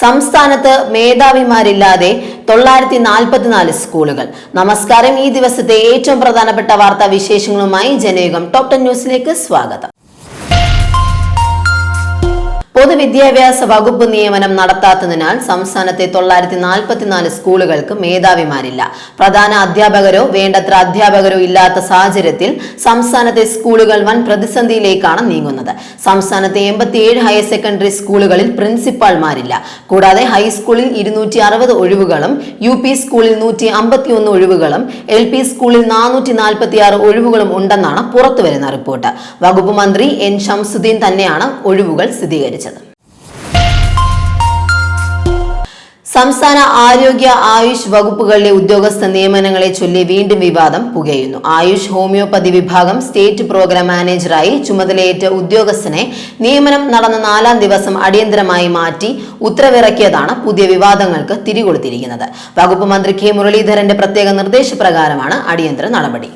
സംസ്ഥാനത്ത് മേധാവിമാരില്ലാതെ 944 സ്കൂളുകൾ. നമസ്കാരം. ഈ ദിവസത്തെ ഏറ്റവും പ്രധാനപ്പെട്ട വാർത്താ വിശേഷങ്ങളുമായി ജനയുഗം ടോപ് 10 ന്യൂസിലേക്ക് സ്വാഗതം. പൊതുവിദ്യാഭ്യാസ വകുപ്പ് നിയമനം നടത്താത്തതിനാൽ സംസ്ഥാനത്തെ 944 സ്കൂളുകൾക്ക് മേധാവിമാരില്ല. പ്രധാന അധ്യാപകരോ വേണ്ടത്ര അധ്യാപകരോ ഇല്ലാത്ത സാഹചര്യത്തിൽ സംസ്ഥാനത്തെ സ്കൂളുകൾ വൻ പ്രതിസന്ധിയിലേക്കാണ് നീങ്ങുന്നത്. സംസ്ഥാനത്തെ 87 ഹയർ സെക്കൻഡറി സ്കൂളുകളിൽ പ്രിൻസിപ്പാൾമാരില്ല. കൂടാതെ ഹൈസ്കൂളിൽ 260 ഒഴിവുകളും UP സ്കൂളിൽ 151 ഒഴിവുകളും LP സ്കൂളിൽ 446 ഒഴിവുകളും ഉണ്ടെന്നാണ് പുറത്തുവരുന്ന റിപ്പോർട്ട്. വകുപ്പ് മന്ത്രി N ഷംസുദ്ദീൻ തന്നെയാണ് ഒഴിവുകൾ സ്ഥിരീകരിച്ചത്. സംസ്ഥാന ആരോഗ്യ ആയുഷ് വകുപ്പുകളിലെ ഉദ്യോഗസ്ഥ നിയമനങ്ങളെ ചൊല്ലി വീണ്ടും വിവാദം പുകയുന്നു. ആയുഷ് ഹോമിയോപ്പതി വിഭാഗം സ്റ്റേറ്റ് പ്രോഗ്രാം മാനേജറായി ചുമതലയേറ്റ ഉദ്യോഗസ്ഥനെ നിയമനം നടന്ന 4-ാം ദിവസം അടിയന്തരമായി മാറ്റി ഉത്തരവിറക്കിയതാണ് പുതിയ വിവാദങ്ങൾക്ക് തിരികൊളുത്തിയിരിക്കുന്നത്. വകുപ്പ് മന്ത്രി K മുരളീധരന്റെ പ്രത്യേക നിർദ്ദേശപ്രകാരമാണ് അടിയന്തര നടപടി.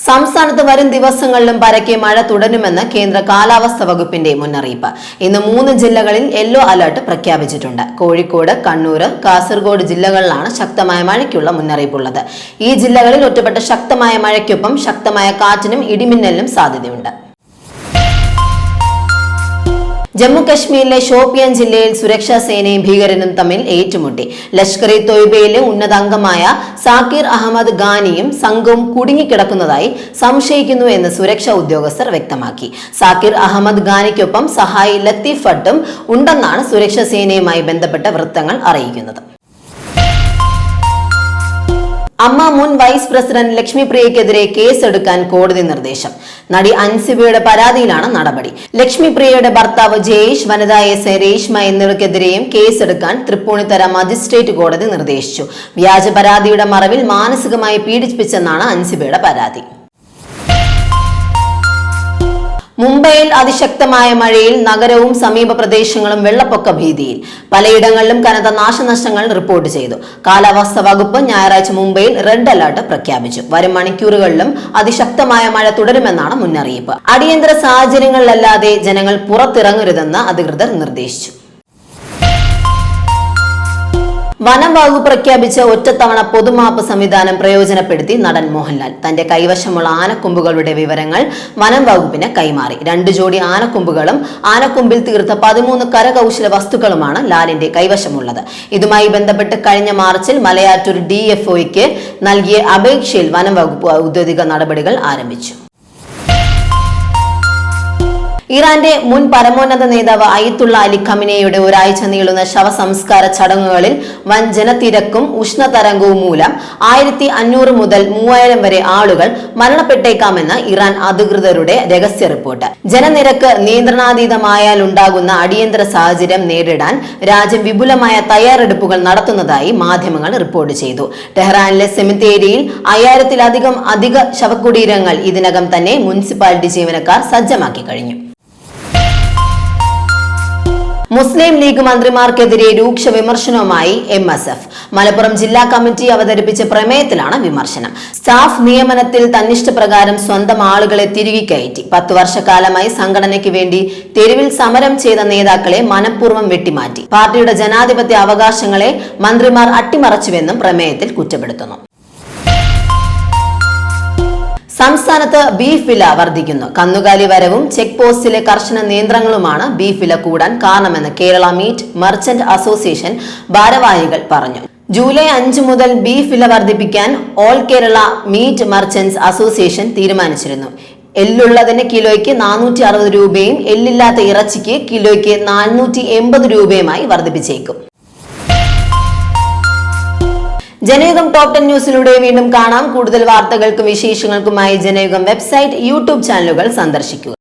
സംസ്ഥാനത്ത് വരും ദിവസങ്ങളിലും പരക്കെ മഴ തുടരുമെന്ന് കേന്ദ്ര കാലാവസ്ഥാ വകുപ്പിന്റെ മുന്നറിയിപ്പ്. ഇന്ന് 3 ജില്ലകളിൽ യെല്ലോ അലർട്ട് പ്രഖ്യാപിച്ചിട്ടുണ്ട്. കോഴിക്കോട്, കണ്ണൂർ, കാസർഗോഡ് ജില്ലകളിലാണ് ശക്തമായ മഴയ്ക്കുള്ള മുന്നറിയിപ്പുള്ളത്. ഈ ജില്ലകളിൽ ഒറ്റപ്പെട്ട ശക്തമായ മഴയ്ക്കൊപ്പം ശക്തമായ കാറ്റിനും ഇടിമിന്നലിനും സാധ്യതയുണ്ട്. ജമ്മു കശ്മീരിലെ ഷോപ്പിയാൻ ജില്ലയിൽ സുരക്ഷാ സേനയും ഭീകരനും തമ്മിൽ ഏറ്റുമുട്ടി. ലഷ്കർ-ഇ തോയ്ബയിലെ ഉന്നത അംഗമായ സാക്കിർ അഹമ്മദ് ഖാനിയും സംഘവും കുടുങ്ങിക്കിടക്കുന്നതായി സംശയിക്കുന്നു എന്ന് സുരക്ഷാ ഉദ്യോഗസ്ഥർ വ്യക്തമാക്കി. സാക്കിർ അഹമ്മദ് ഖാനിക്കൊപ്പം സഹായി ലത്തീഫ് ഭട്ടും ഉണ്ടെന്നാണ് സുരക്ഷാ സേനയുമായി ബന്ധപ്പെട്ട വൃത്തങ്ങൾ അറിയിക്കുന്നത്. അമ്മ മുൻ വൈസ് പ്രസിഡന്റ് ലക്ഷ്മിപ്രിയക്കെതിരെ കേസെടുക്കാൻ കോടതി നിർദ്ദേശം. നടി അൻസിബയുടെ പരാതിയിലാണ് നടപടി. ലക്ഷ്മിപ്രിയയുടെ ഭർത്താവ് ജയേഷ്, വനിതാ SI രേഷ്മ എന്നിവർക്കെതിരെയും കേസെടുക്കാൻ തൃപ്പൂണിത്തറ മജിസ്ട്രേറ്റ് കോടതി നിർദ്ദേശിച്ചു. വ്യാജ പരാതിയുടെ മറവിൽ മാനസികമായി പീഡിപ്പിച്ചെന്നാണ് അൻസിബയുടെ പരാതി. മുംബൈയിൽ അതിശക്തമായ മഴയിൽ നഗരവും സമീപ പ്രദേശങ്ങളും വെള്ളപ്പൊക്ക ഭീതിയിൽ. പലയിടങ്ങളിലും കനത്ത നാശനഷ്ടങ്ങൾ റിപ്പോർട്ട് ചെയ്തു. കാലാവസ്ഥാ വകുപ്പ് ഞായറാഴ്ച മുംബൈയിൽ റെഡ് അലർട്ട് പ്രഖ്യാപിച്ചു. വരും മണിക്കൂറുകളിലും അതിശക്തമായ മഴ തുടരുമെന്നാണ് മുന്നറിയിപ്പ്. അടിയന്തര സാഹചര്യങ്ങളിലല്ലാതെ ജനങ്ങൾ പുറത്തിറങ്ങരുതെന്ന് അധികൃതർ നിർദ്ദേശിച്ചു. വനം വകുപ്പ് പ്രഖ്യാപിച്ച ഒറ്റത്തവണ പൊതുമാപ്പ് സംവിധാനം പ്രയോജനപ്പെടുത്തി നടൻ മോഹൻലാൽ തന്റെ കൈവശമുള്ള ആനക്കൊമ്പുകളുടെ വിവരങ്ങൾ വനം വകുപ്പിന് കൈമാറി. 2 ജോഡി ആനക്കൊമ്പുകളും ആനക്കൊമ്പിൽ തീർത്ത 13 കരകൗശല വസ്തുക്കളുമാണ് ലാലിന്റെ കൈവശമുള്ളത്. ഇതുമായി ബന്ധപ്പെട്ട് കഴിഞ്ഞ മാർച്ചിൽ മലയാറ്റൂർ DFOയ്ക്ക് നൽകിയ അപേക്ഷയിൽ വനം വകുപ്പ് ഔദ്യോഗിക നടപടികൾ ആരംഭിച്ചു. ഇറാന്റെ മുൻ പരമോന്നത നേതാവ് അയത്തുള്ള അലി ഖമനേയുടെ ഒരാഴ്ച നീളുന്ന ശവസംസ്കാര ചടങ്ങുകളിൽ വൻ ജനത്തിരക്കും ഉഷ്ണതരംഗവും മൂലം 1500 മുതൽ 3000 വരെ ആളുകൾ മരണപ്പെട്ടേക്കാമെന്ന് ഇറാൻ അധികൃതരുടെ രഹസ്യ റിപ്പോർട്ട്. ജനനിരക്ക് നിയന്ത്രണാതീതമായാൽ ഉണ്ടാകുന്ന അടിയന്തര സാഹചര്യം നേരിടാൻ രാജ്യം വിപുലമായ തയ്യാറെടുപ്പുകൾ നടത്തുന്നതായി മാധ്യമങ്ങൾ റിപ്പോർട്ട് ചെയ്തു. ടെഹ്റാനിലെ സെമിത്തേരിയിൽ 1000-ത്തിലധികം അധിക ശവകുടീരങ്ങൾ ഇതിനകം തന്നെ മുനിസിപ്പാലിറ്റി ജീവനക്കാർ സജ്ജമാക്കി കഴിഞ്ഞു. മുസ്ലിം ലീഗ് മന്ത്രിമാർക്കെതിരെ രൂക്ഷ വിമർശനവുമായി MSF. മലപ്പുറം ജില്ലാ കമ്മിറ്റി അവതരിപ്പിച്ച പ്രമേയത്തിലാണ് വിമർശനം. സ്റ്റാഫ് നിയമനത്തിൽ തന്നിഷ്ടപ്രകാരം സ്വന്തം ആളുകളെ തിരികെ കയറ്റി. 10 വർഷക്കാലമായി സംഘടനയ്ക്ക് വേണ്ടി തെരുവിൽ സമരം ചെയ്ത നേതാക്കളെ മനഃപൂർവ്വം വെട്ടിമാറ്റി. പാർട്ടിയുടെ ജനാധിപത്യ അവകാശങ്ങളെ മന്ത്രിമാർ അട്ടിമറിച്ചുവെന്നും പ്രമേയത്തിൽ കുറ്റപ്പെടുത്തുന്നു. സംസ്ഥാനത്ത് ബീഫ് വില വർദ്ധിക്കുന്നു. കന്നുകാലി വരവും ചെക്ക് പോസ്റ്റിലെ കർശന നിയന്ത്രണങ്ങളുമാണ് ബീഫ് വില കൂടാൻ കാരണമെന്ന് കേരള മീറ്റ് മർച്ചന്റ് അസോസിയേഷൻ ഭാരവാഹികൾ പറഞ്ഞു. ജൂലൈ 5 മുതൽ ബീഫ് വില വർദ്ധിപ്പിക്കാൻ all Kerala meat merchants association തീരുമാനിച്ചിരുന്നു. എല്ലുള്ളതിന് കിലോയ്ക്ക് 460 രൂപയും എല്ലില്ലാത്ത ഇറച്ചിക്ക് കിലോയ്ക്ക് 480 രൂപയുമായി വർദ്ധിപ്പിച്ചേക്കും. ജനയുഗം ടോപ് 10 ന്യൂസിലൂടെ വീണ്ടും കാണാം. കൂടുതൽ വാർത്തകൾക്കും വിശേഷങ്ങൾക്കുമായി ജനയുഗം വെബ്സൈറ്റ്, YouTube ചാനലുകൾ സന്ദർശിക്കുക.